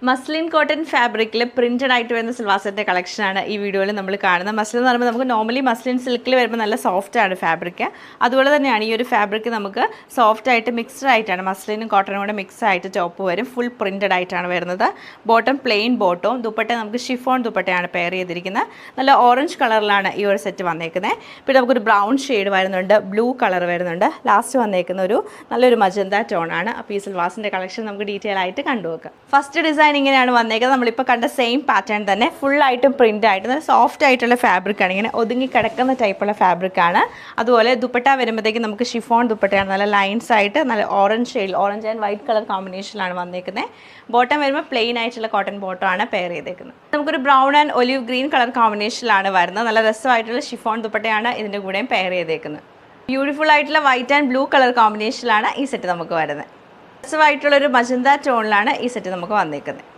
Muslin cotton ഫാബ്രിക്കിൽ printed ആയിട്ട് വരുന്ന സിൽവാർ സെറ്റിൻ്റെ കളക്ഷനാണ് ഈ വീഡിയോയിൽ നമ്മൾ കാണുന്നത്. മസ്ലിൻ എന്ന് പറയുമ്പോൾ നമുക്ക് നോർമലി മസ്ലിൻ സിൽക്കിൽ വരുമ്പോൾ നല്ല സോഫ്റ്റ് ആണ് ഫാബ്രിക്. അതുപോലെ തന്നെയാണ് ഈ ഒരു ഫാബ്രിക് നമുക്ക് സോഫ്റ്റ് ആയിട്ട് മിക്സ്ഡ് ആയിട്ടാണ്, മസ്ലിനും കോട്ടണും കൂടെ മിക്സ് ആയിട്ട് ടോപ്പ് വരും. ഫുൾ പ്രിന്റഡ് ആയിട്ടാണ് വരുന്നത്. ബോട്ടം പ്ലെയിൻ ബോട്ടവും, ദുപ്പട്ട നമുക്ക് ഷിഫോൺ ദുപ്പട്ടയാണ് പെയർ ചെയ്തിരിക്കുന്നത്. നല്ല ഓറഞ്ച് കളറിലാണ് ഈ ഒരു സെറ്റ് വന്നേക്കുന്നത്. പിന്നെ നമുക്കൊരു ബ്രൗൺ ഷെയ്ഡ് വരുന്നുണ്ട്, ബ്ലൂ കളർ വരുന്നുണ്ട്, ലാസ്റ്റ് വന്നേക്കുന്ന ഒരു നല്ലൊരു മജന്ത ടോണാണ്. അപ്പോൾ ഈ സിൽവാസിൻ്റെ കളക്ഷൻ നമുക്ക് ഡീറ്റെയിൽ ആയിട്ട് കണ്ടുവെക്കാം. ഫസ്റ്റ് ഡിസൈൻ ഇങ്ങനെയാണ് വന്നേക്കുന്നത്. നമ്മളിപ്പോൾ കണ്ട സെയിം പാറ്റേൺ തന്നെ ഫുള്ളായിട്ടും പ്രിൻ്റ് ആയിട്ട് നല്ല സോഫ്റ്റ് ആയിട്ടുള്ള ഫാബ്രിക്കാണ്. ഇങ്ങനെ ഒതുങ്ങി കിടക്കുന്ന ടൈപ്പുള്ള ഫാബ്രിക്കാണ്. അതുപോലെ ദുപ്പട്ട വരുമ്പോഴത്തേക്കും നമുക്ക് ഷിഫോൺ ദുപ്പട്ടയാണ്. നല്ല ലൈൻസ് ആയിട്ട് നല്ല orange shade, orange and white colour കോമ്പിനേഷനിലാണ് വന്നേക്കുന്നത്. ബോട്ടം വരുമ്പോൾ പ്ലെയിൻ ആയിട്ടുള്ള കോട്ടൺ ബോട്ടം ആണ് പെയർ ചെയ്തേക്കുന്നത്. നമുക്കൊരു brown and olive green colour കോമ്പിനേഷനിലാണ് വരുന്നത്. നല്ല രസമായിട്ടുള്ള ഷിഫോൺ ദുപ്പട്ടയാണ് ഇതിൻ്റെ കൂടെയും പെയർ ചെയ്തേക്കുന്നത്. ബ്യൂട്ടിഫുൾ ആയിട്ടുള്ള വൈറ്റ് ആൻഡ് ബ്ലൂ കളർ കോമ്പിനേഷനിലാണ് ഈ സെറ്റ് നമുക്ക് വരുന്നത്. രസമായിട്ടുള്ളൊരു മജന്ത ടോണിലാണ് ഈ സെറ്റ് നമുക്ക് വന്നേക്കുന്നത്.